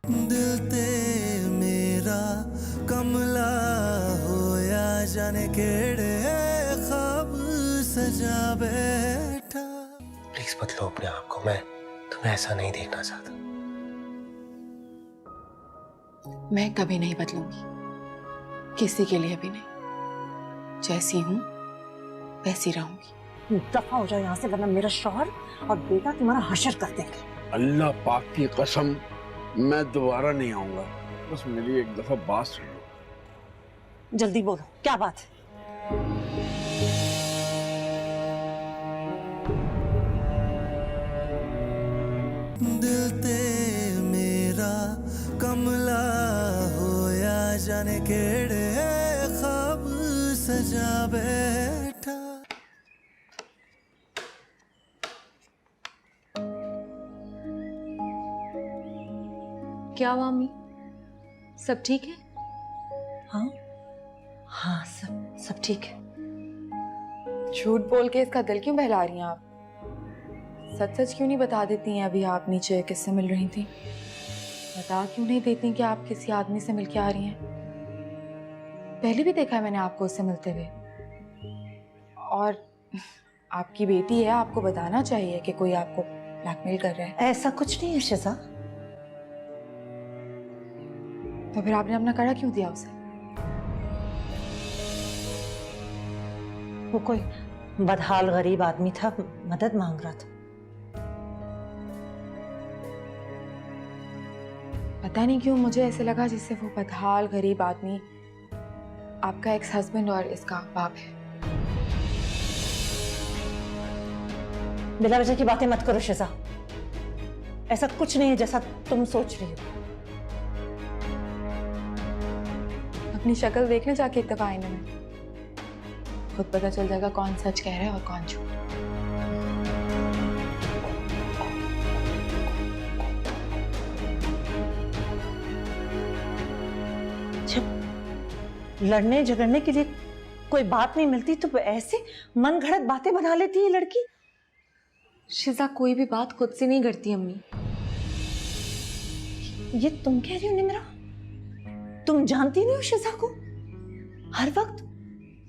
दिल ते मेरा कमला होया जाने केड़े ख्वाब सजा बैठा। प्लीज बदलो अपने आप को, मैं तुम्हें ऐसा नहीं देखना चाहता। मैं कभी नहीं बदलूंगी, किसी के लिए भी नहीं। जैसी हूं वैसी रहूंगी। दफा हो जाओ यहाँ से, वरना मेरा शौहर और बेटा तुम्हारा हशर कर देंगे। अल्लाह पाक की कसम, मैं दोबारा नहीं आऊंगा। बस मेरी एक दफा बात सुन लो। जल्दी बोलो, क्या बात है? दिल ते मेरा कमला होया जाने केड़े ख्वाब सजा बैठा। क्या हुआ अम्मी, सब ठीक है? हाँ हाँ, सब ठीक है। झूठ बोल के इसका दिल क्यों बहला रही हैं आप? सच सच क्यों नहीं बता देती हैं? अभी आप नीचे किससे मिल रही थी? बता क्यों नहीं देती कि आप किसी आदमी से मिलके आ रही हैं? पहले भी देखा है मैंने आपको उससे मिलते हुए। और आपकी बेटी है, आपको बताना चाहिए कि कोई आपको ब्लैकमेल कर रहा है। ऐसा कुछ नहीं है शिजा। तो फिर आपने अपना कड़ा क्यों दिया उसे? वो कोई बदहाल गरीब आदमी था, मदद मांग रहा था। पता नहीं क्यों मुझे ऐसे लगा जैसे वो बदहाल गरीब आदमी आपका एक्स हस्बैंड और इसका बाप है। बिला वजह की बातें मत करो शिजा। ऐसा कुछ नहीं है जैसा तुम सोच रही हो। अपनी शक्ल देखने जाके एक दफा आईने में, खुद पता चल जाएगा कौन सच कह रहा है और कौन झूठ। जब लड़ने झगड़ने के लिए कोई बात नहीं मिलती तो ऐसे मन घड़त बातें बना लेती है लड़की। शिजा कोई भी बात खुद से नहीं करती अम्मी। ये तुम कह रही हो निमरा? तुम जानती नहीं हो शिजा को? हर वक्त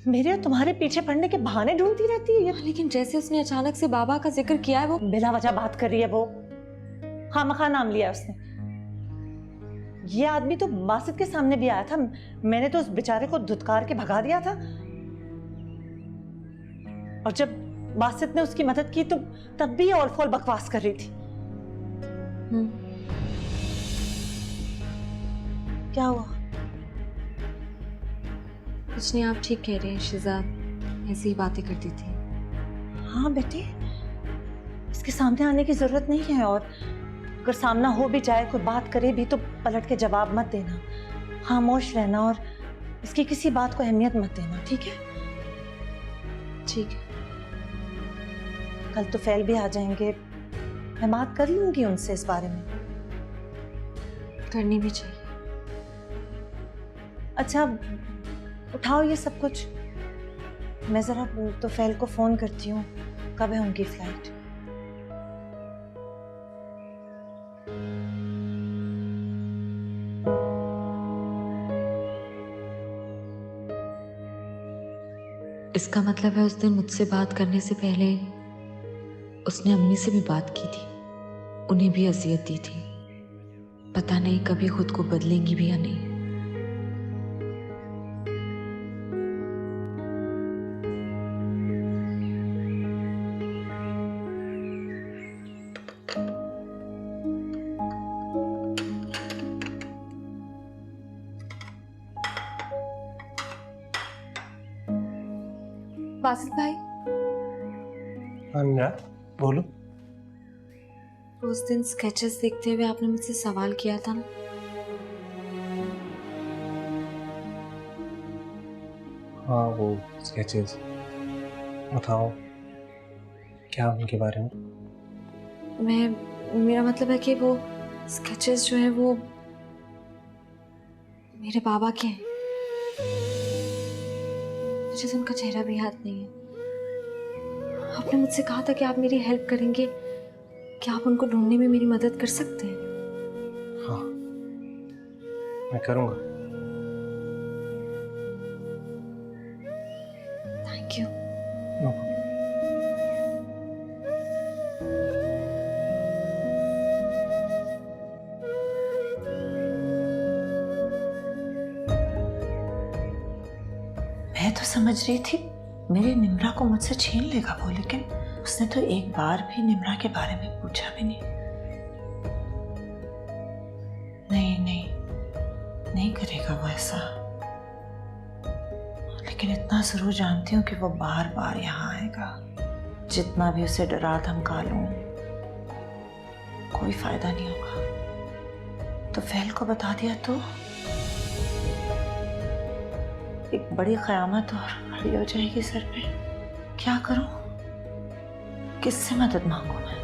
मेरे और तुम्हारे पीछे पड़ने के बहाने ढूंढती रहती है ये। लेकिन जैसे उसने अचानक से बाबा का जिक्र किया है, वो बिला वजह बात कर रही है वो। खामखा नाम लिया उसने। ये आदमी तो बासित के सामने भी आया था, मैंने तो उस बेचारे को धुतकार के भगा दिया था। और जब बासित ने उसकी मदद की तो तब भी ऑल फॉल बकवास कर रही थी। क्या हुआ? कुछ नहीं, आप ठीक कह रही हैं शिजा, ऐसी ही बातें करती थी। हाँ बेटे, इसके सामने आने की जरूरत नहीं है, और अगर सामना हो भी जाए, कोई बात करे भी तो पलट के जवाब मत देना, खामोश रहना और इसकी किसी बात को अहमियत मत देना, ठीक है? ठीक है। कल तो फैल भी आ जाएंगे, मैं बात कर लूंगी उनसे इस बारे में। करनी भी चाहिए। अच्छा, उठाओ ये सब कुछ, मैं जरा तो फैल को फोन करती हूँ, कब है उनकी फ्लाइट? इसका मतलब है उस दिन मुझसे बात करने से पहले उसने अम्मी से भी बात की थी, उन्हें भी अजियत दी थी। पता नहीं कभी खुद को बदलेंगी भी या नहीं। बासित भाई, अनुरा बोलो। उस दिन स्केचेस देखते हुए आपने मुझसे सवाल किया था ना, हाँ वो स्केचेस, बताओ क्या उनके बारे में? मेरा मतलब है कि वो स्केचेस जो हैं वो मेरे बाबा के हैं। मुझे तो उनका चेहरा भी याद नहीं है। आपने मुझसे कहा था कि आप मेरी हेल्प करेंगे, कि आप उनको ढूंढने में मेरी मदद कर सकते हैं। हाँ मैं करूँगा। Thank you. No problem. मैं तो समझ रही थी मेरी निम्रा को मुझसे छीन लेगा वो, लेकिन उसने तो एक बार भी निम्रा के बारे में पूछा भी नहीं। नहीं करेगा वो ऐसा। लेकिन इतना जरूर जानती हूँ कि वो बार बार यहाँ आएगा। जितना भी उसे डरा धमका लूं, कोई फायदा नहीं होगा। तो फैल को बता दिया तो एक बड़ी क़यामत और खड़ी हो जाएगी सर पे। क्या करूं? किससे मदद मांगू मैं?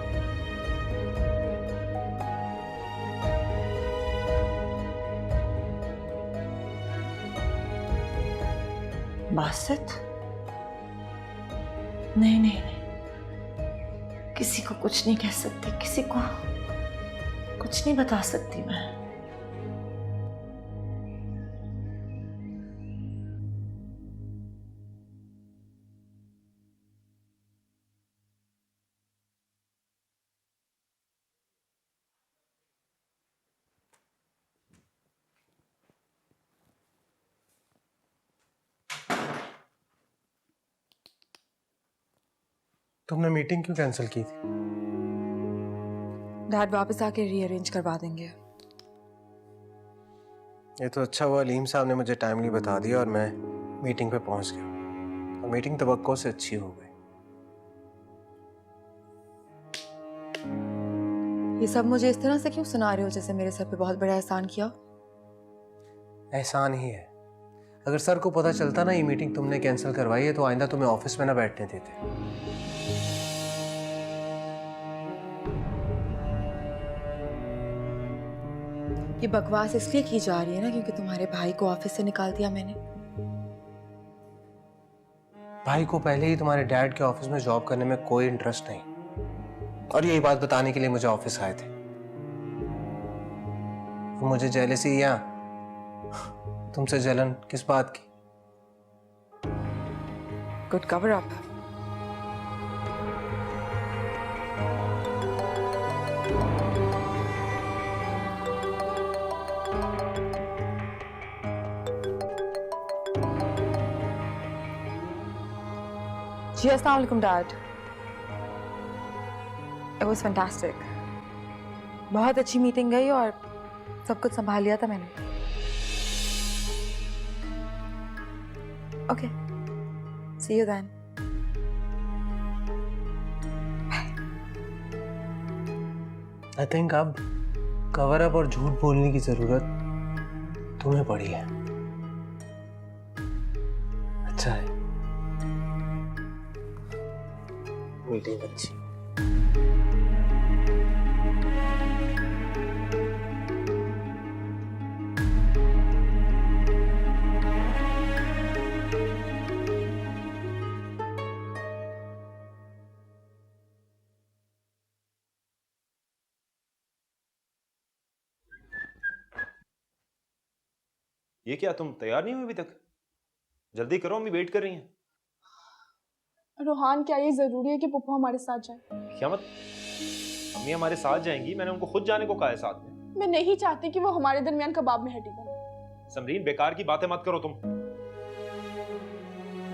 बासित? नहीं, किसी को कुछ नहीं कह सकती, किसी को कुछ नहीं बता सकती मैं। तुमने मीटिंग क्यों कैंसिल की थी? डैड वापस आके रीअरेंज करवा देंगे। ये तो अच्छा हुआ अलीम साहब ने मुझे टाइमली बता दिया और मैं मीटिंग पे पहुंच गया। और मीटिंग तवक्को से अच्छी हो गई। ये सब मुझे इस तरह से क्यों सुना रहे हो जैसे मेरे सर पे बहुत बड़ा एहसान किया? एहसान ही है। अगर सर को पता चलता ना ये मीटिंग तुमने कैंसिल करवाई है तो आइंदा तुम्हें ऑफिस में ना बैठने देते। ये बकवास इसलिए की जा रही है ना क्योंकि तुम्हारे भाई को ऑफिस से निकाल दिया मैंने। भाई को पहले ही तुम्हारे डैड के ऑफिस में जॉब करने में कोई इंटरेस्ट नहीं, और यही बात बताने के लिए मुझे ऑफिस आए थे। मुझे जेलसी या तुमसे जलन किस बात की? Good cover up. जी अस्सलाम वालेकुम डैड। It was fantastic. बहुत अच्छी मीटिंग गई और सब कुछ संभाल लिया था मैंने। Okay, see you then. I think अब कवर अप और झूठ बोलने की जरूरत तुम्हें पड़ी है। अच्छा है, मीटिंग अच्छी। ये क्या, तुम तैयार नहीं हो अभी तक? जल्दी करो, अम्मी वेट कर रही हैं। रोहान, क्या ये जरूरी है कि पुप्पो हमारे साथ जाए? क्या मत, अम्मी हमारे साथ जाएंगी? मैंने उनको खुद जाने को कहा है साथ में। मैं नहीं चाहती कि वो हमारे दरमियान कबाब में हड्डी बने। समरीन, बेकार की बातें मत करो तुम।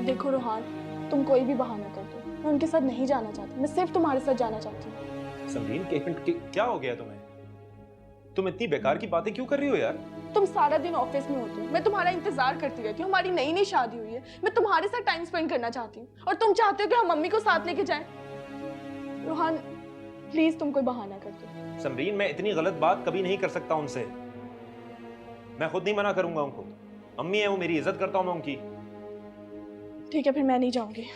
देखो रोहान, तुम कोई भी बहाना कर दो, मैं उनके साथ नहीं जाना चाहती। मैं सिर्फ तुम्हारे साथ जाना चाहती हूँ। समरीन, क्या हो गया तुम्हें? तुम इतनी बेकार की बातें क्यों कर रही हो यार? तुम सारा दिन ऑफिस में होती हो, मैं तुम्हारा इंतजार करती रहती हूँ। हमारी नई शादी हुई है, मैं तुम्हारे साथ टाइम स्पेंड करना चाहती हूँ और तुम चाहते हो कि हम मम्मी को साथ लेके जाएं। रोहान प्लीज तुम कोई बहाना कर दो। समरीन, मैं इतनी गलत बात कभी नहीं कर सकता उनसे। मैं खुद नहीं मना करूंगा उनको। अम्मी है वो, मेरी इज्जत करता हूं मैं उनकी। ठीक है, फिर मैं नहीं जाऊंगी।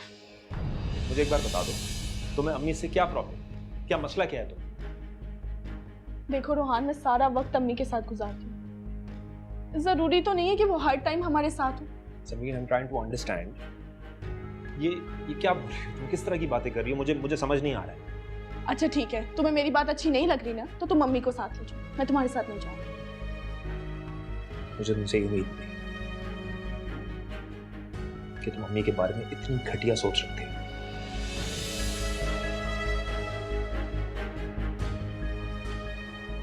मुझे एक बार बता दो, तुम्हें अम्मी से क्या प्रॉब्लम, क्या मसला क्या है? तुम देखो रोहान, मैं सारा वक्त अम्मी के साथ गुजारती हूँ। जरूरी तो नहीं है कि वो हर टाइम हमारे साथ हो। Samreen, I am trying to understand. ये क्या बोल रही हो तुम? किस तरह की बातें कर रही हो? मुझे समझ नहीं आ रहा है। अच्छा ठीक है, तुम्हें मेरी बात अच्छी नहीं लग रही ना, तो तुम मम्मी को साथ ले जाओ। मैं तुम्हारे साथ नहीं जाऊंगी। मुझे तुमसे ये उम्मीद थी कि तुम मम्मी के बारे में इतनी घटिया सोच रखते हो।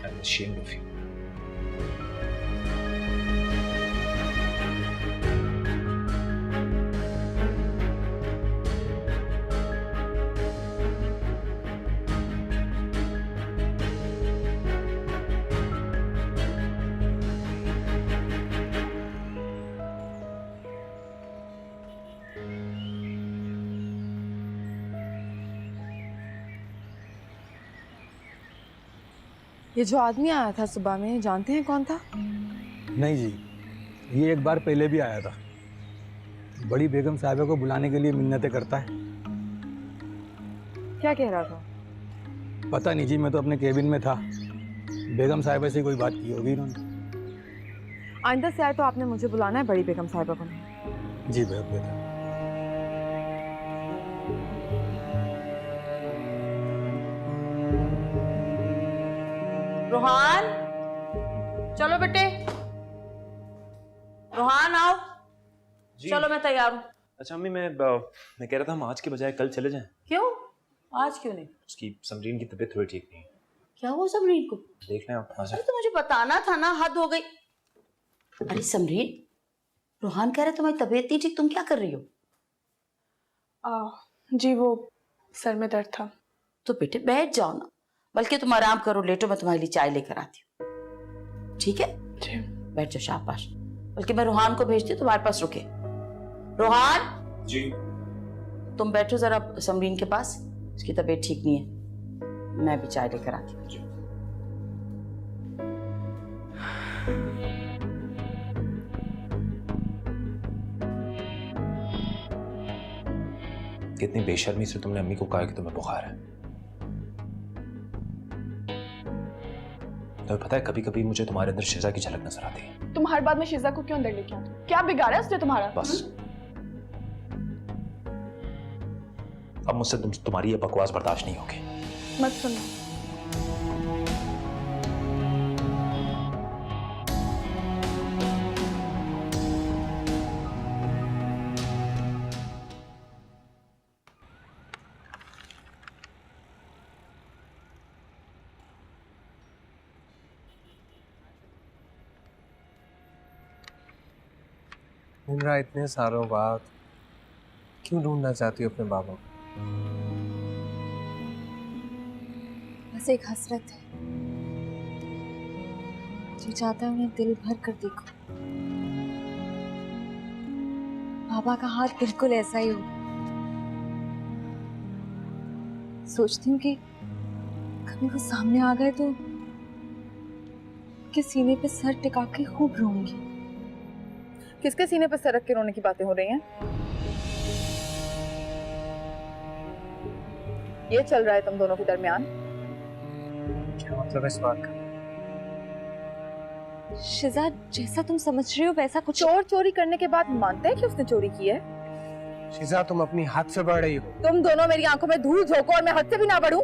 I'm ashamed of you. ये जो आदमी आया था सुबह में, जानते हैं कौन था? नहीं जी, ये एक बार पहले भी आया था। बड़ी बेगम साहिबा को बुलाने के लिए मिन्नतें करता है। क्या कह रहा था? पता नहीं जी, मैं तो अपने केबिन में था। बेगम साहिबा से कोई बात की होगी इन्होंने। आइंदा से आए तो आपने मुझे बुलाना है, बड़ी बेगम साहिबा को नहीं। जी बहुत बेहतर। रोहान, चलो बेटे। रोहान आओ। चलो मैं तैयार हूँ। अच्छा अम्मी, मैं कह रहा था हम आज के बजाय कल चले जाएं। क्यों? आज क्यों नहीं? उसकी समरीन की तबीयत थोड़ी ठीक नहीं है। क्या हुआ समरीन को? देख लें आप। अरे तो मुझे बताना था ना, हद हो गई। अरे समरीन, रोहान कह रहे तुम्हारी तबीयत नहीं ठीक, तुम क्या कर रही हो? जी वो सर में दर्द था। तो बेटे बैठ जाओ ना, बल्कि तुम आराम करो, लेटो, मैं तुम्हारे लिए चाय लेकर आती हूँ। ठीक है जी। बैठ जाओ, शाबाश। बल्कि मैं रोहान को भेजती हूँ, तुम्हारे पास रुके। रोहान जी। तुम बैठो जरा समरीन के पास, उसकी तबीयत ठीक नहीं है, मैं भी चाय लेकर आती हूँ। कितनी बेशर्मी से तुमने अम्मी को कहा कि तुम्हें बुखार है। तुम्हें पता है कभी कभी मुझे तुम्हारे अंदर शिजा की झलक नजर आती है। तुम हर बात में शिजा को क्यों अंदर लेके आते हो? क्या बिगाड़ा है उसने तुम्हारा? बस अब मुझसे तुम्हारी ये बकवास बर्दाश्त नहीं होगी। मत सुनो। निम्रा, इतने सालों बाद क्यों ढूंढना चाहती हो अपने बाबा को? बस एक हसरत है, जो चाहता है उन्हें दिल भर कर देखो। बाबा का हाथ बिल्कुल ऐसा ही हो। सोचती हूँ कि कभी वो सामने आ गए तो उनके सीने पे सर टिका के खूब रोऊंगी। किसके सीने पर सर रख के रोने की बातें हो रही हैं? ये चल रहा है तुम दोनों के दरमियान? क्या मतलब है इस बात का? शिजा, जैसा तुम समझ रही हो वैसा कुछ। चोर चोरी करने के बाद मानते हैं कि उसने चोरी की है? शिजा, तुम अपनी हद से बढ़ रही हो। तुम दोनों मेरी आंखों में धूल झोंको और मैं हद से भी ना बढ़ूं।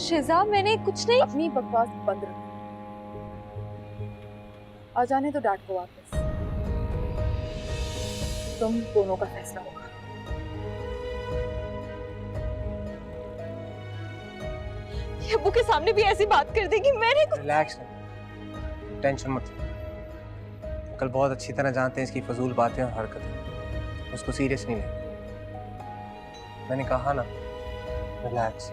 शिजा, मैंने कुछ नहीं। अपनी बकवास बंद रखो। आ जाने तो डांट को वापस। तुम दोनों का फैसला होगा। ये अब्बू के सामने भी ऐसी बात कर देगी? मैंने कुछ। रिलैक्स, टेंशन मत। कल बहुत अच्छी तरह जानते हैं इसकी फजूल बातें और हरकतें, उसको सीरियस नहीं ले। मैंने कहा ना, रिलैक्स।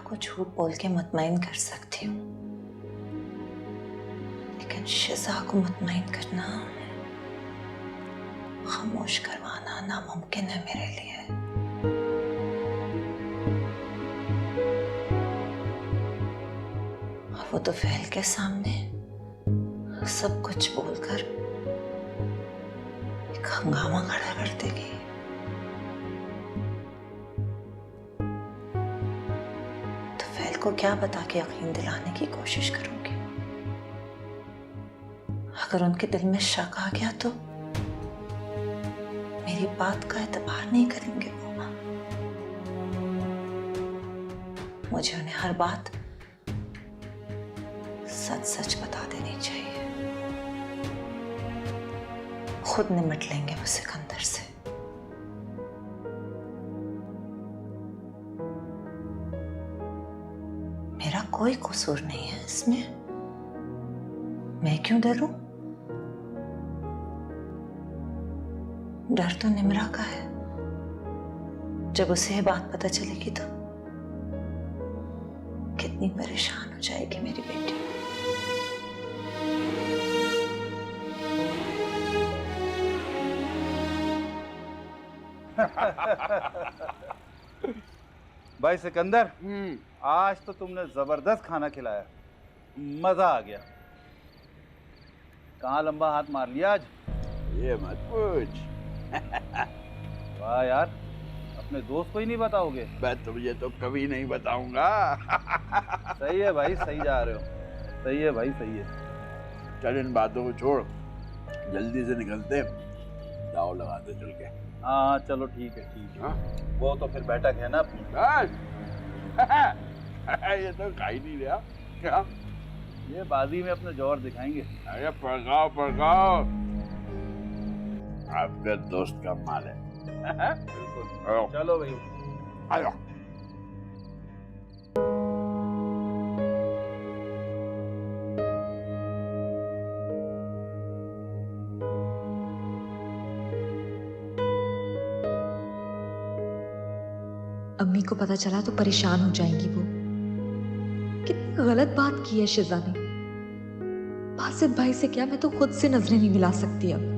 को झूठ बोल के मुतमईन कर सकती हूँ, लेकिन शिजा को मुतमईन करना, खामोश करवाना नामुमकिन है मेरे लिए। और वो तो फैल के सामने सब कुछ बोलकर एक हंगामा खड़ा कर देगी। तुफैल को क्या बता के यकीन दिलाने की कोशिश करूंगी? अगर उनके दिल में शक आ गया तो मेरी बात का एतबार नहीं करेंगे वो। मुझे उन्हें हर बात सच सच बता देनी चाहिए। खुद निमट लेंगे वो सिकंदर से। मेरा कोई कसूर नहीं है इसमें। मैं क्यों डरूं? डर तो निम्रा का है। जब उसे ये बात पता चलेगी तो कितनी परेशान हो जाएगी मेरी बेटी। भाई सिकंदर, आज तो तुमने जबरदस्त खाना खिलाया, मजा आ गया। कहाँ लंबा हाथ मार लिया आज? ये मत पूछ। वाह यार, अपने दोस्त को ही नहीं बताओगे? मैं तुझे तो कभी नहीं बताऊंगा। सही है भाई, सही जा रहे हो। सही है भाई, सही है। चल इन बातों को छोड़, जल्दी से निकलते, दाव लगाते चल के। हाँ चलो ठीक है, ठीक है। हाँ? वो तो फिर बैठक है ना अपनी। ये तो खा ही नहीं रहा क्या? ये बाजी में अपने जोर दिखाएंगे। अरे पड़काओ पड़काओ, आपके दोस्त का माल है। बिल्कुल। चलो भाई, आयो। अम्मी को पता चला तो परेशान हो जाएंगी वो। कितनी गलत बात की है शिजा ने। बासित भाई से क्या, मैं तो खुद से नजरें नहीं मिला सकती अब।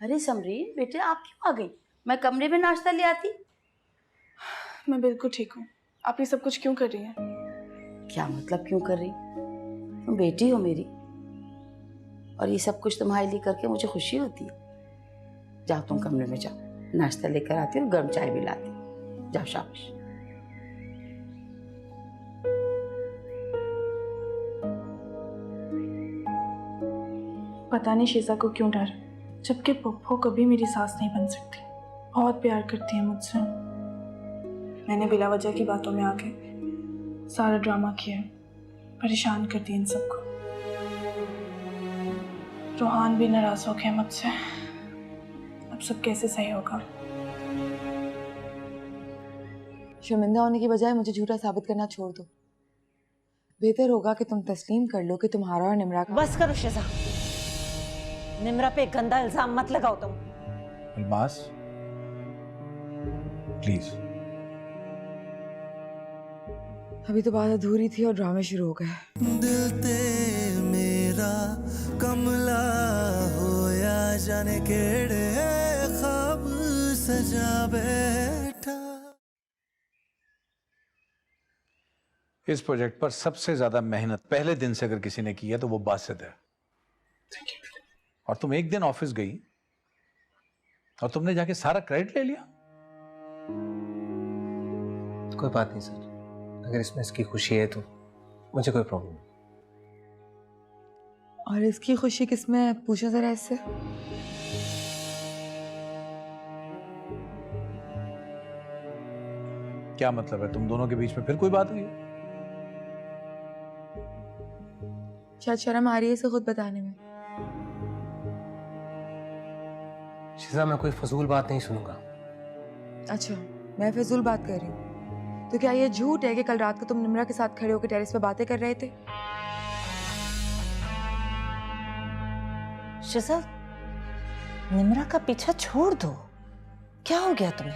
अरे समरीन बेटे, आप क्यों आ गई? मैं कमरे में नाश्ता ले आती। मैं बिल्कुल ठीक हूँ। आप ये सब कुछ क्यों कर रही हैं? क्या मतलब क्यों कर रही? तुम बेटी हो मेरी, और ये सब कुछ तुम्हारे लिए करके मुझे खुशी होती है। जाओ तुम कमरे में जाओ, नाश्ता लेकर आती और गर्म चाय भी लाती। जाओ शाबाश। पता नहीं शीजा को क्यों डर, जबकि पप्पो कभी मेरी सास नहीं बन सकती। बहुत प्यार करती है मुझसे। मैंने बिला वजह की बातों में आके सारा ड्रामा किया, परेशान कर दिया इन सबको। रोहान भी नाराज हो गया मुझसे। अब सब कैसे सही होगा? शर्मिंदा होने की बजाय मुझे झूठा साबित करना छोड़ दो। बेहतर होगा कि तुम तस्लीम कर लो कि तुम्हारा और निम्रा का। बस करो शिजा, निम्रा पे गंदा इल्जाम मत लगाओ तुम। अल्मास प्लीज। अभी तो बात अधूरी थी और ड्रामे शुरू हो गए। दिल ते मेरा कमला होया, जाने केड़े ख्वाब सजा बैठा। इस प्रोजेक्ट पर सबसे ज्यादा मेहनत पहले दिन से अगर किसी ने की है तो वो बासित है। और तुम एक दिन ऑफिस गई और तुमने जाके सारा क्रेडिट ले लिया। कोई बात नहीं सर, अगर इसमें इसकी खुशी है तो मुझे कोई प्रॉब्लम नहीं। और इसकी खुशी किसमें है? पूछो जरा इससे। क्या मतलब है? तुम दोनों के बीच में फिर कोई बात हुई है? शायद शर्म आ रही है इसे खुद बताने में। शिजा, मैं कोई फजूल बात नहीं सुनूंगा। अच्छा, मैं फिजूल बात कर रही हूँ। तो क्या ये झूठ है कि कल रात को तुम निम्रा के साथ खड़े होकर टेरेस पे बातें कर रहे थे? शिजा, निम्रा का पीछा छोड़ दो। क्या हो गया तुम्हें?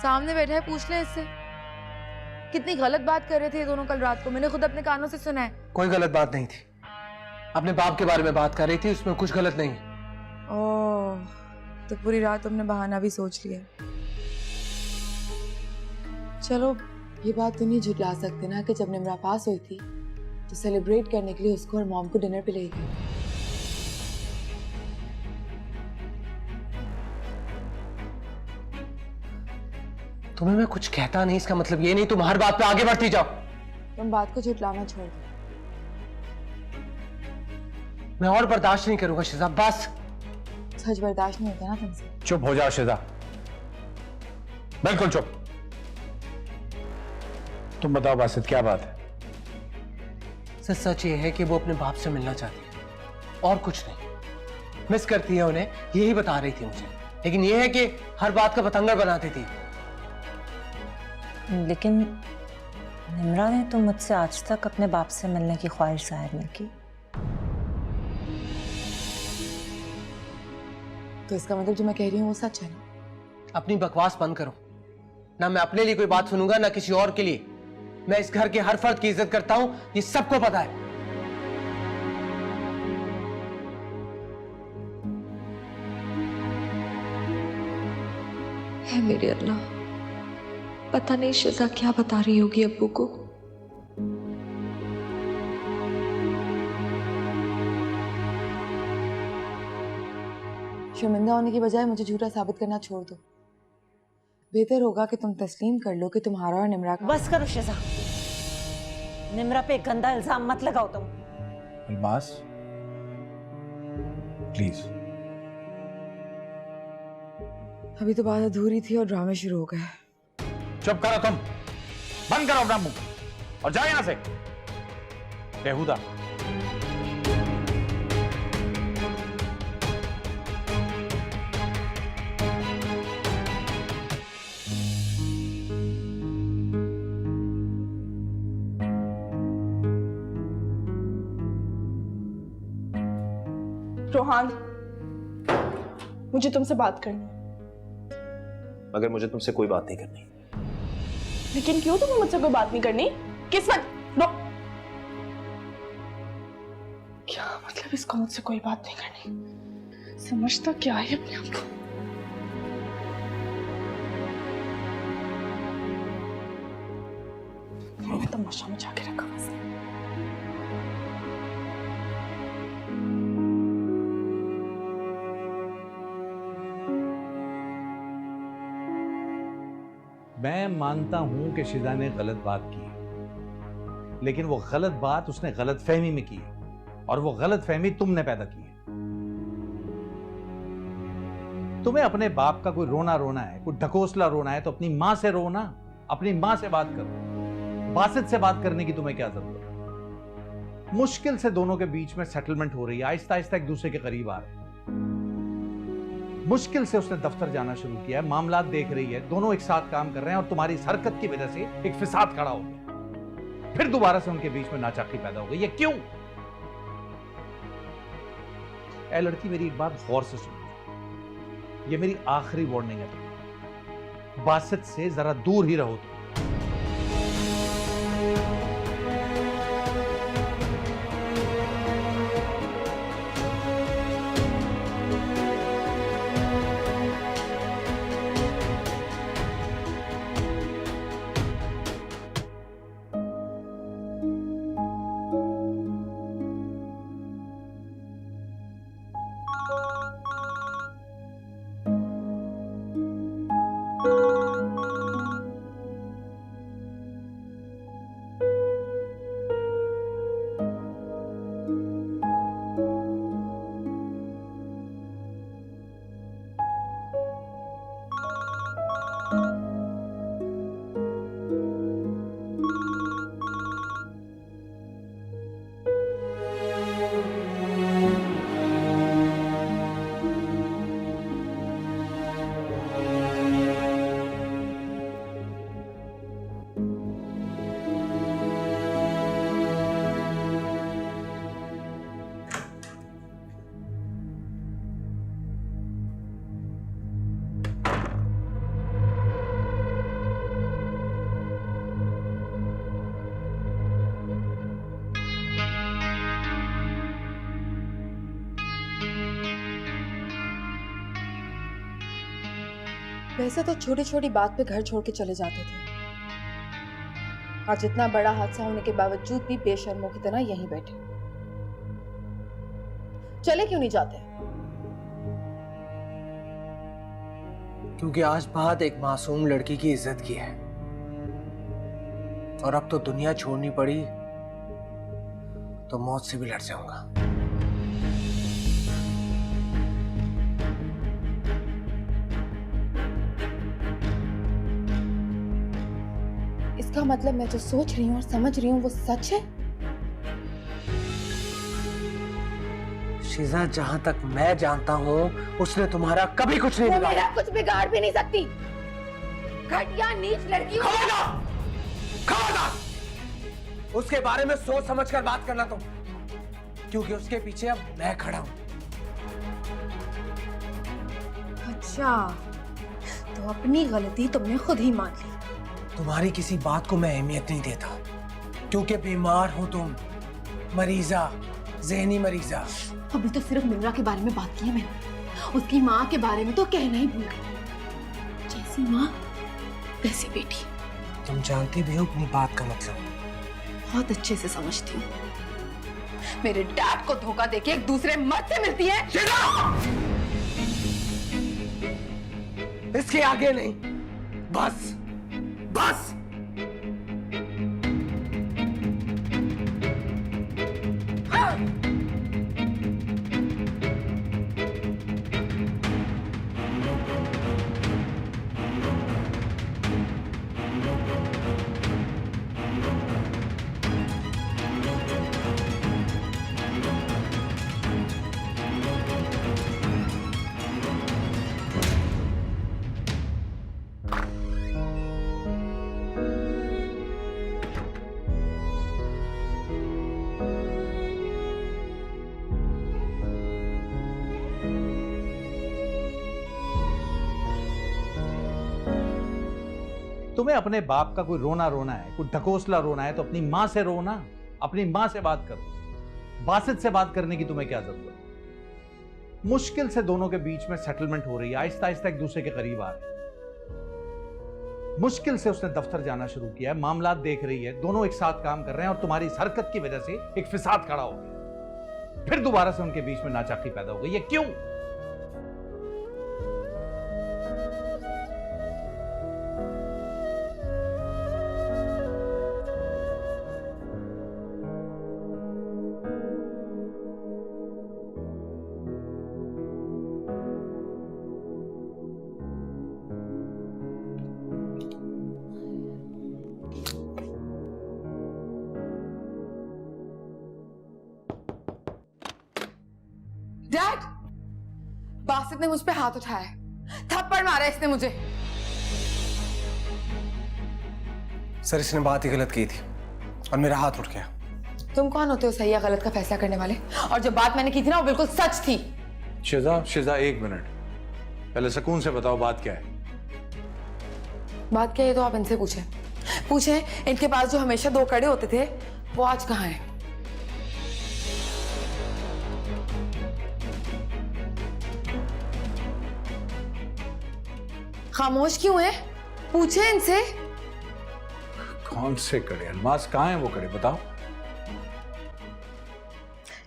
सामने बैठा है, पूछ ले इससे। कितनी गलत बात कर रहे थे ये दोनों कल रात को, मैंने खुद अपने कानों से सुना है। कोई गलत बात नहीं थी, अपने बाप के बारे में बात कर रही थी, उसमें कुछ गलत नहीं है। ओह, तो पूरी रात तुमने बहाना भी सोच लिया। चलो, ये बात तो नहीं झुटला सकते ना कि जब निम्रा पास हुई थी तो सेलिब्रेट करने के लिए उसको और मॉम को डिनर पे ले गई। तुम्हें मैं कुछ कहता नहीं, इसका मतलब ये नहीं तुम हर बात पे आगे बढ़ती जाओ। तुम बात को झुटलाना छोड़ दो। मैं और बर्दाश्त नहीं करूंगा शिजा, बस। सच बर्दाश्त नहीं होता ना तुमसे। चुप हो जाओ शिजा, बिल्कुल चुप। तुम बताओ बासित, क्या बात है? सच ये है कि वो अपने बाप से मिलना चाहती है और कुछ नहीं। मिस करती है उन्हें, यही बता रही थी मुझे। लेकिन ये है कि हर बात का बतंगड़ बनाती थी। लेकिन निम्रा ने तो मुझसे आज तक अपने बाप से मिलने की ख्वाहिश जाहिर नहीं की। तो इसका मतलब जो मैं कह रही हूँ वो सच है ना? अपनी बकवास बंद करो। ना मैं अपने लिए कोई बात सुनूंगा ना किसी और के लिए। मैं इस घर के हर फर्द की इज्जत करता हूं, ये सबको पता है। है मेरे अल्लाह, पता नहीं शिजा क्या बता रही होगी अब्बू को। शर्मिंदा होने की बजाय मुझे झूठा साबित करना छोड़ दो। बेहतर होगा कि तुम तस्लीम कर लो कि तुम्हारा और निम्रा का। बस करो शिजा, निम्रा पे गंदा इल्जाम मत लगाओ तुम। इल्मास, प्लीज। अभी तो बात अधूरी थी और ड्रामे शुरू हो गए। चुप करो तुम, बंद करो अपना मुंह और जाओ यहां से बेहुदा। रोहान, मुझे तुमसे बात करनी है। मगर मुझे तुमसे कोई बात नहीं करनी। लेकिन क्यों तुम्हें मुझसे कोई बात नहीं करनी? किस्मत क्या मतलब इसका मुझसे कोई बात नहीं करनी? समझता क्या है अपने आप को? मैंने तमाशा मचा के रखा बस। मैं मानता हूं कि शिजा ने गलत बात की है, लेकिन वो गलत बात उसने गलत फहमी में की है और वो गलत फहमी तुमने पैदा की है। तुम्हें अपने बाप का कोई रोना रोना है, कोई ढकोसला रोना है तो अपनी मां से रोना, अपनी मां से बात करो। बासित से बात करने की तुम्हें क्या जरूरत है? मुश्किल से दोनों के बीच में सेटलमेंट हो रही है, आहिस्ता आहिस्ता एक दूसरे के करीब आ रहे हैं। मुश्किल से उसने दफ्तर जाना शुरू किया है, मामलात देख रही है, दोनों एक साथ काम कर रहे हैं और तुम्हारी इस हरकत की वजह से एक फिसाद खड़ा हो गया। फिर दोबारा से उनके बीच में नाचाकी पैदा हो गई। ये क्यों? ए लड़की, मेरी एक बात गौर से सुनो, ये मेरी आखिरी वार्निंग है। बासित से जरा दूर ही रहो। वैसे तो छोटी छोटी बात पे घर छोड़ के चले जाते थे, आज इतना बड़ा हादसा होने के बावजूद भी बेशर्मों की तरह यहीं बैठे। चले क्यों नहीं जाते? क्योंकि आज बात एक मासूम लड़की की इज्जत की है, और अब तो दुनिया छोड़नी पड़ी तो मौत से भी लड़ जाऊंगा। इसका मतलब मैं जो सोच रही हूँ और समझ रही हूँ वो सच है? शीजा, जहां तक मैं जानता हूँ उसने तुम्हारा कभी कुछ नहीं बिगाड़ा। मेरा कुछ बिगाड़ भी नहीं सकती। घटिया नीच लड़की हूँ। खबरदार! उसके बारे में सोच समझकर बात करना तुम, क्योंकि उसके पीछे अब मैं खड़ा हूं। अच्छा, तो अपनी गलती तुमने खुद ही मान ली। तुम्हारी किसी बात को मैं अहमियत नहीं देता, क्योंकि बीमार हो तुम, मरीजा, ज़हनी मरीजा। अभी तो सिर्फ मिर्रा के बारे में बात की है मैंने, उसकी माँ के बारे में तो कहना ही भूल गई। जैसी माँ वैसी बेटी। तुम जानती भी हो अपनी बात का मतलब। बहुत अच्छे से समझती हूँ। मेरे डैड को धोखा देके एक दूसरे मर्द से मिलती है। इसके आगे नहीं, बस बस। तुम्हें अपने बाप का कोई रोना रोना है, कोई ढकोसला रोना है तो अपनी माँ से रो ना, अपनी माँ से बात करो। बासित से बात करने की तुम्हें क्या जरूरत है? मुश्किल से दोनों के बीच में सेटलमेंट हो रही है, आहिस्ता आहिस्ता एक दूसरे के करीब आ रहे हैं। मुश्किल से उसने दफ्तर जाना शुरू किया है, मामला देख रही है, दोनों एक साथ काम कर रहे हैं और तुम्हारी इस हरकत की वजह से एक फिसाद खड़ा हो गया, फिर दोबारा से उनके बीच में नाचाकी पैदा हो गई। ये क्यों? डैड, बासित ने मुझ पे हाथ उठाया, थप्पड़ मारा इसने मुझे। सर, इसने बात ही गलत की थी और मेरा हाथ उठ गया। तुम कौन होते हो सही या गलत का फैसला करने वाले? और जो बात मैंने की थी ना वो बिल्कुल सच थी। शिजा एक मिनट, पहले सुकून से बताओ बात क्या है। बात क्या है तो आप इनसे पूछे। इनके पास जो हमेशा दो कड़े होते थे वो आज कहाँ हैं? खामोश क्यों है? पूछे इनसे। कौन से कड़े? अलमास कहाँ है वो कड़े? बताओ।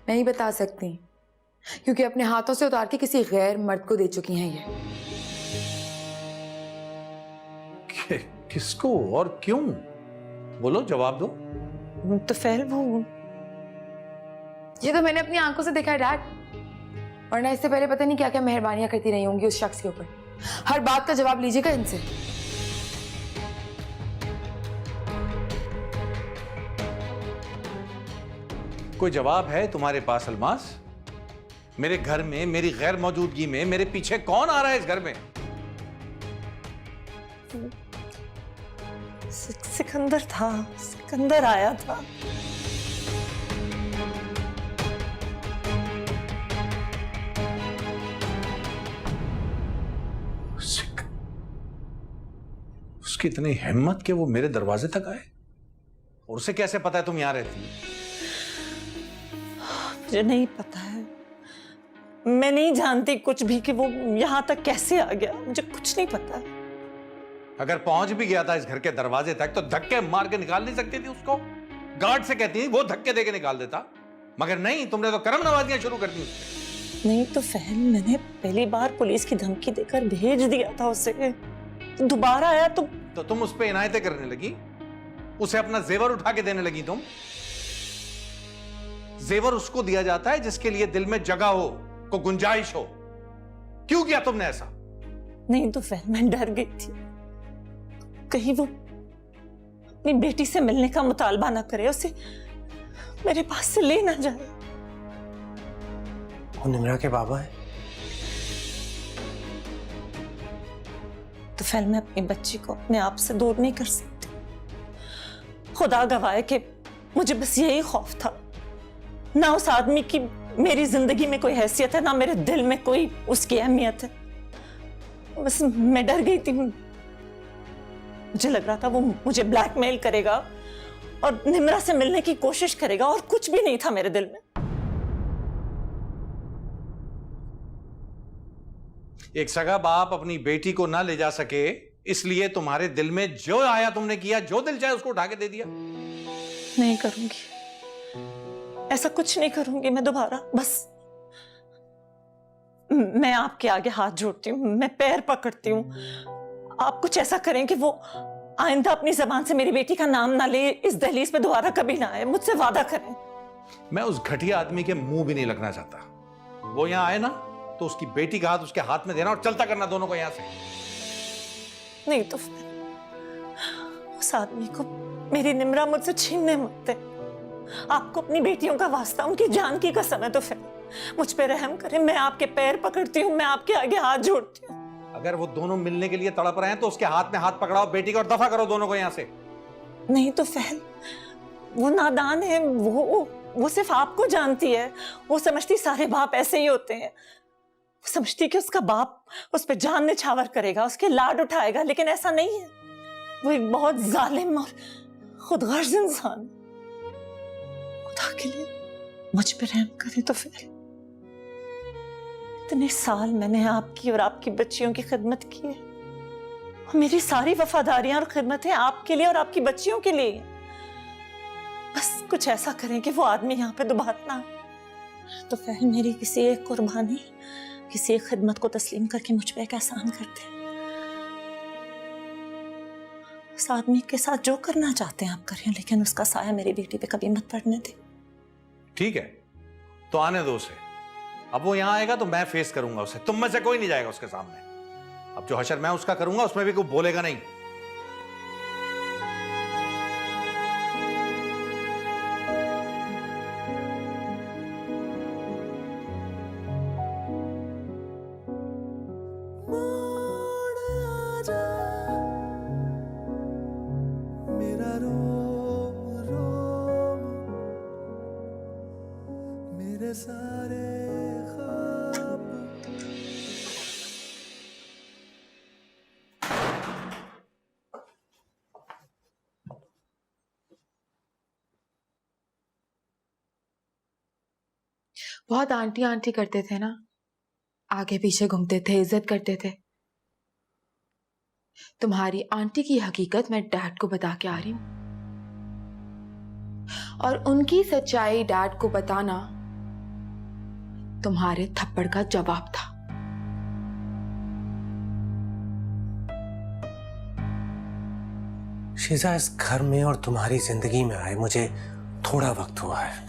नहीं बता सकती, क्योंकि अपने हाथों से उतार के किसी गैर मर्द को दे चुकी हैं ये। किसको और क्यों? बोलो, जवाब दो। तो फिर वो ये तो मैंने अपनी आंखों से देखा है डैड, वरना इससे पहले पता नहीं क्या क्या मेहरबानियां करती रही होंगी उस शख्स के ऊपर। हर बात का जवाब लीजिएगा इनसे। कोई जवाब है तुम्हारे पास अलमास? मेरे घर में मेरी गैर मौजूदगी में मेरे पीछे कौन आ रहा है इस घर में? सिकंदर था, सिकंदर आया था। उसकी इतनी हिम्मत कि वो मेरे दरवाजे तक आए? और उसे कैसे पता है तुम यहां रहती हो? मुझे नहीं पता है, मैं नहीं जानती कुछ भी कि वो यहाँ तक कैसे आ गया। मुझे कुछ नहीं पता। अगर पहुंच भी गया था इस घर के दरवाजे तक तो धक्के मार के निकाल नहीं सकती थी उसको? गार्ड से कहती वो धक्के देके निकाल देता, मगर नहीं, तुमने तो करम नवाजियां शुरू कर दी उसके। नहीं तो फहम, मैंने पहली बार पुलिस की धमकी देकर भेज दिया था उसे, दोबारा आया तो तुम उस पे इनायतें करने लगी, उसे अपना जेवर उठा के देने लगी तुम। जेवर उसको दिया जाता है जिसके लिए दिल में जगह हो, को गुंजाइश हो। क्यों किया तुमने ऐसा? नहीं तो फहम, मैं डर गई थी कहीं वो अपनी बेटी से मिलने का मुतालबा ना करे, उसे मेरे पास से ले ना जाए। वो निम्रा के बाबा है। तो फिर मैं अपनी बच्ची को अपने आप से दूर नहीं कर सकती। खुदा गवाह कि मुझे बस यही खौफ था, ना उस आदमी की मेरी जिंदगी में कोई हैसियत है, ना मेरे दिल में कोई उसकी अहमियत है। बस मैं डर गई थी, मुझे लग रहा था वो मुझे ब्लैकमेल करेगा और निम्रा से मिलने की कोशिश करेगा, और कुछ भी नहीं था मेरे दिल में। एक सगा बाप अपनी बेटी को ना ले जा सके, इसलिए तुम्हारे दिल में जो आया तुमने किया, जो दिल चाहे उसको उठा के दे दिया। नहीं करूंगी, ऐसा कुछ नहीं करूंगी मैं दोबारा। बस मैं आपके आगे हाथ जोड़ती हूँ, मैं पैर पकड़ती हूँ, आप कुछ ऐसा करें कि वो आइंदा अपनी जबान से मेरी बेटी का नाम ना ले, इस दहलीज पे दोबारा कभी ना आए, मुझसे वादा करें। मैं उस घटिया आदमी के मुंह भी नहीं लगना चाहता। वो यहां आए ना तो उसकी बेटी का हाथ उसके हाथ में देना और चलता करना दोनों को यहां से। नहीं तो उस आदमी को मेरी निम्रा मुझसे छीनने मत दे। आपको अपनी बेटियों का वास्ता, उनकी जान की कसम है, तो फिर मुझ पे रहम करें। मैं आपके पैर पकड़ती हूँ, मैं आपके आगे हाथ जोड़ती हूँ। अगर वो दोनों मिलने के लिए तड़प रहे हैं तो उसके हाथ में हाथ पकड़ाओ बेटी को और दफा करो दोनों को यहां से। नहीं तो फहल, वो नादान है, वो सिर्फ आपको जानती है। वो समझती सारे बाप ऐसे ही होते हैं। वो समझती कि उसका बाप उस पर जान निछावर करेगा, उसके लाड उठाएगा, लेकिन ऐसा नहीं है। वो एक बहुत जालिम और खुदगर्ज इंसान। खुदा के लिए मुझ पे रहम करे। तो फिर इतने साल मैंने आपकी और आपकी बच्चियों की खिदमत की है। मेरी सारी वफादारियां और खिदमतें आपके लिए और आपकी बच्चियों के लिए। बस कुछ ऐसा करें कि वो आदमी यहाँ पे दोबारा ना आए। तो फिर मेरी किसी एक कुर्बानी, किसी एक खिदमत को तस्लीम करके मुझ पे एक एहसान करते। उस आदमी के साथ जो करना चाहते हैं आप करें, लेकिन उसका साया मेरी बेटी पे कभी मत पड़ने दे। ठीक है, तो आने दो उसे। अब वो यहां आएगा तो मैं फेस करूंगा उसे। तुम में से कोई नहीं जाएगा उसके सामने। अब जो हशर मैं उसका करूंगा उसमें भी कोई बोलेगा नहीं। मेरा रोम रोम, मेरे सारे ख्वाब। बहुत आंटी आंटी करते थे ना, आगे पीछे घूमते थे, इज्जत करते थे। तुम्हारी आंटी की हकीकत मैं डैड को बता के आ रही हूं, और उनकी सच्चाई डैड को बताना तुम्हारे थप्पड़ का जवाब था। शीजा, इस घर में और तुम्हारी जिंदगी में आए मुझे थोड़ा वक्त हुआ है,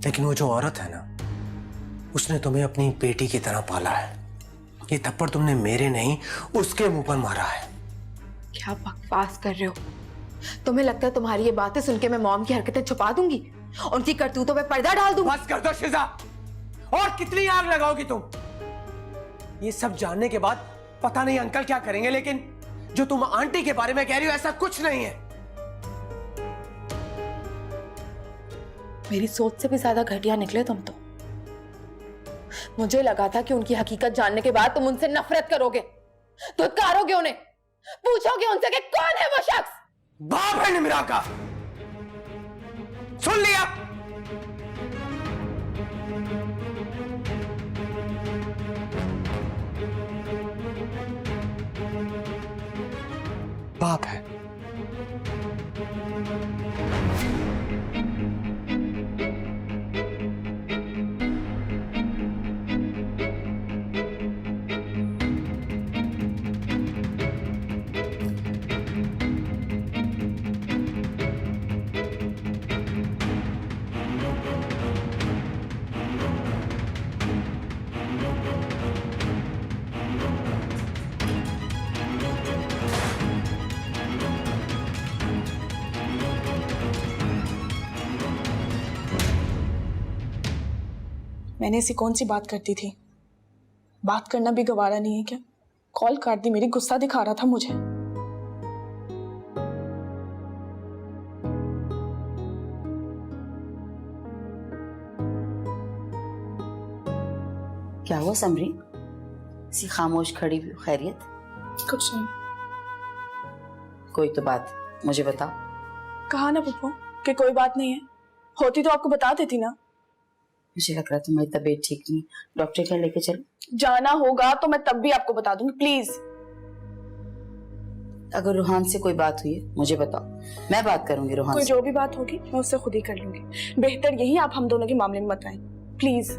लेकिन वो जो औरत है ना, उसने तुम्हें अपनी बेटी की तरह पाला है। ये थप्पड़ तुमने मेरे नहीं, उसके मुंह पर मारा है। क्या बकवास कर रहे हो? तुम्हें लगता है तुम्हारी ये बातें सुन के मैं मॉम की हरकतें छुपा दूंगी, उनकी करतूतों पे पर्दा डाल दूंगी? बस कर दो शीजा, और कितनी आग लगाओगी तुम? ये सब जानने के बाद पता नहीं अंकल क्या करेंगे, लेकिन जो तुम आंटी के बारे में कह रही हो ऐसा कुछ नहीं है। मेरी सोच से भी ज्यादा घटिया निकले तुम तो। मुझे लगा था कि उनकी हकीकत जानने के बाद तुम उनसे नफरत करोगे, धुतकारोगे उन्हें, पूछोगे उनसे कि कौन है वो शख्स। बाप है निम्रा का, सुन लिया? बाप है। मैंने ऐसी कौन सी बात करती थी? बात करना भी गवारा नहीं है क्या? कॉल काट दी मेरी, गुस्सा दिखा रहा था मुझे। क्या हुआ समरी? सी खामोश खड़ी हुई, खैरियत? कुछ नहीं। कोई तो बात मुझे बताओ। कहा ना पप्पू कि कोई बात नहीं है, होती तो आपको बता देती ना। मुझे लग रहा तुम्हारी तबीयत ठीक नहीं, डॉक्टर के लेके चलो। जाना होगा तो मैं तब भी आपको बता दूंगी, प्लीज। अगर रूहान से कोई बात हुई है मुझे बताओ, मैं बात करूंगी रूहान कोई से। जो भी बात होगी मैं उससे खुद ही कर लूंगी। बेहतर यही आप हम दोनों के मामले में मत आए, प्लीज।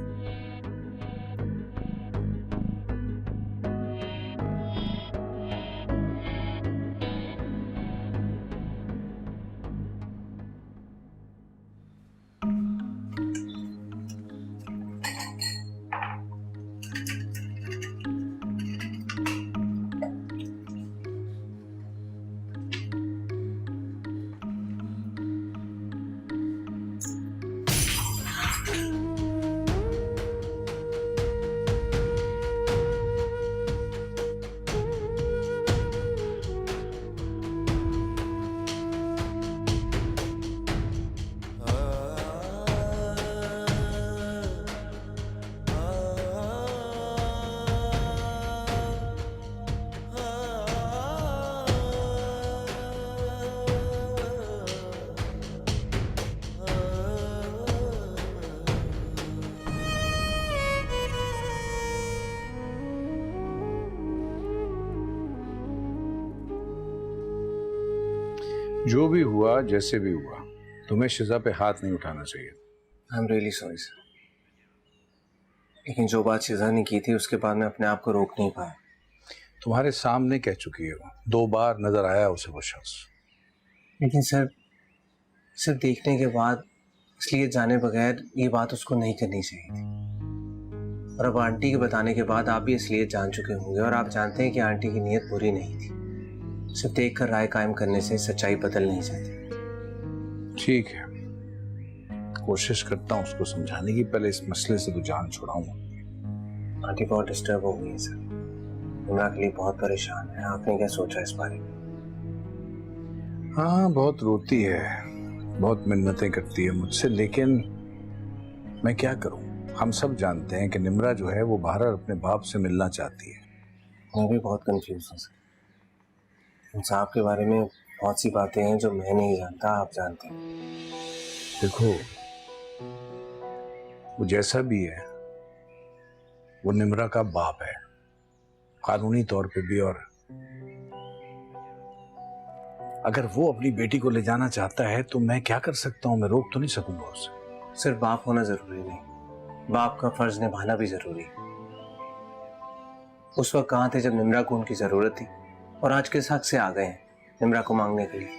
जो भी हुआ जैसे भी हुआ, तुम्हें शिजा पे हाथ नहीं उठाना चाहिए। I am really sorry sir, लेकिन जो बात शिजा ने की थी उसके बाद मैं अपने आप को रोक नहीं पाया। तुम्हारे सामने कह चुकी है वो, 2 बार नजर आया उसे वो शख्स। लेकिन सर सिर्फ देखने के बाद, इसलिए जाने बगैर ये बात उसको नहीं करनी चाहिए थी। और अब आंटी के बताने के बाद आप भी इसलिए जान चुके होंगे, और आप जानते हैं कि आंटी की नीयत बुरी नहीं थी। सिर्फ देखकर राय कायम करने से सच्चाई बदल नहीं जाती। ठीक है, कोशिश करता हूँ उसको समझाने की, पहले इस मसले से तो जान छुड़ाऊंगा। आंटी बहुत डिस्टर्ब हो गई है सर, निम्रा के लिए बहुत परेशान है। आपने क्या सोचा इस बारे में? हाँ, बहुत रोती है, बहुत मिन्नतें करती है मुझसे, लेकिन मैं क्या करूं? हम सब जानते हैं कि निम्रा जो है वो बाहर अपने बाप से मिलना चाहती है। मैं भी बहुत कंफ्यूज हूँ सर। इंसाफ के बारे में बहुत सी बातें हैं जो मैं नहीं जानता, आप जानते हैं। देखो, वो जैसा भी है वो निम्रा का बाप है, कानूनी तौर पे भी, और अगर वो अपनी बेटी को ले जाना चाहता है तो मैं क्या कर सकता हूं? मैं रोक तो नहीं सकूंगा उसे। सिर्फ बाप होना जरूरी नहीं, बाप का फर्ज निभाना भी जरूरी है। उस वक्त कहाँ थे जब निम्रा को उनकी जरूरत थी, और आज किस हक से आ गए हैं निम्रा को मांगने के लिए?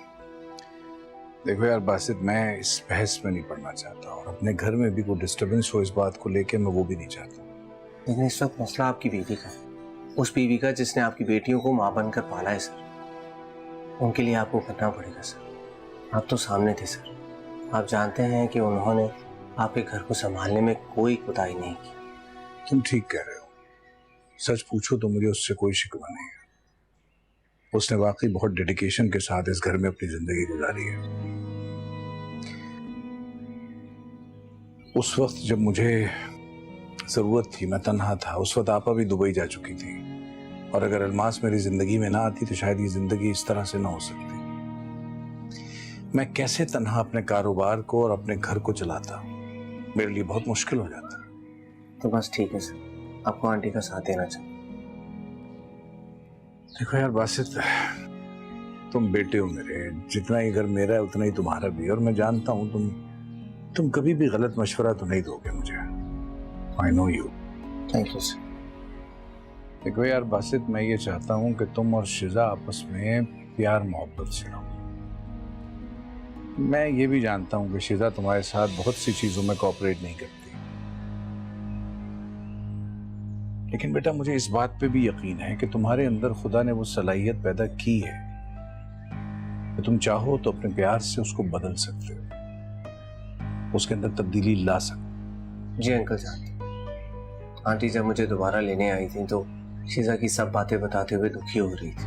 देखो यार बासित, मैं इस बहस में नहीं पड़ना चाहता, और अपने घर में भी कोई डिस्टर्बेंस हो इस बात को लेके मैं वो भी नहीं चाहता। लेकिन इस वक्त मसला आपकी बीवी का है, उस बीवी का जिसने आपकी बेटियों को मां बनकर पाला है सर। उनके लिए आपको करना पड़ेगा सर। आप तो सामने थे सर, आप जानते हैं कि उन्होंने आपके घर को संभालने में कोई कोताही नहीं की। तुम ठीक कह रहे हो, सच पूछो तो मुझे उससे कोई शिकवा नहीं है। उसने वाकई बहुत डेडिकेशन के साथ इस घर में अपनी जिंदगी गुजारी है। उस वक्त जब मुझे जरूरत थी, मैं तन्हा था, उस वक्त आपा भी दुबई जा चुकी थी, और अगर अलमास मेरी जिंदगी में ना आती तो शायद ये जिंदगी इस तरह से ना हो सकती। मैं कैसे तन्हा अपने कारोबार को और अपने घर को चलाता, मेरे लिए बहुत मुश्किल हो जाता। तो बस ठीक है सर, आपको आंटी का साथ देना चाहिए। देखो यार बासित, तुम बेटे हो मेरे, जितना ही घर मेरा है उतना ही तुम्हारा भी है, और मैं जानता हूँ तुम कभी भी गलत मशवरा तो नहीं दोगे मुझे। I know you. Thank you sir. देखो यार बासित, मैं ये चाहता हूँ कि तुम और शिजा आपस में प्यार मोहब्बत से रहो। मैं ये भी जानता हूँ कि शिजा तुम्हारे साथ बहुत सी चीजों में कोऑपरेट नहीं करती, लेकिन बेटा मुझे इस बात पे भी यकीन है कि तुम्हारे अंदर खुदा ने वो सलाहियत पैदा की है कि तुम चाहो तो अपने प्यार से उसको बदल सकते हो, उसके अंदर तब्दीली ला सकते। जी अंकल जान, आंटी जब मुझे दोबारा लेने आई थी तो शीजा की सब बातें बताते हुए दुखी हो रही थी।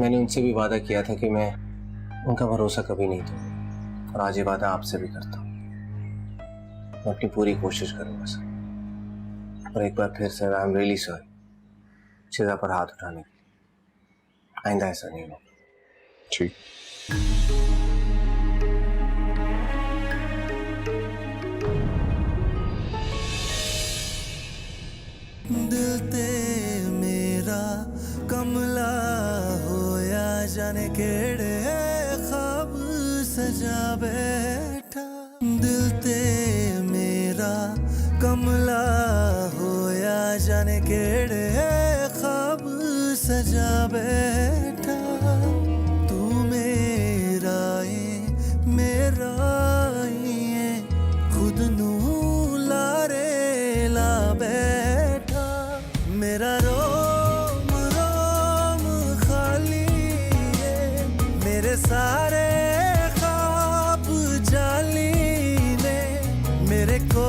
मैंने उनसे भी वादा किया था कि मैं उनका भरोसा कभी नहीं दूंगा, और आज ये वादा आपसे भी करता हूँ। मैं अपनी पूरी कोशिश करूंगा सर। और एक बार फिर sir, I am really sorry Sheeza पर हाथ उठाने की। आइंदा ऐसा नहीं होगा। ठीक। दिल ते मेरा कमला होया, जाने केड़े ख्वाब सजा बैठा। दिल ते मेरा कमला होया, जाने केड़े ख्वाब सजा बैठा। तू मेरा ही खुद नू लारे ला बैठा। मेरा रोम रोम खाली है, मेरे सारे ख्वाब जाली ने मेरे को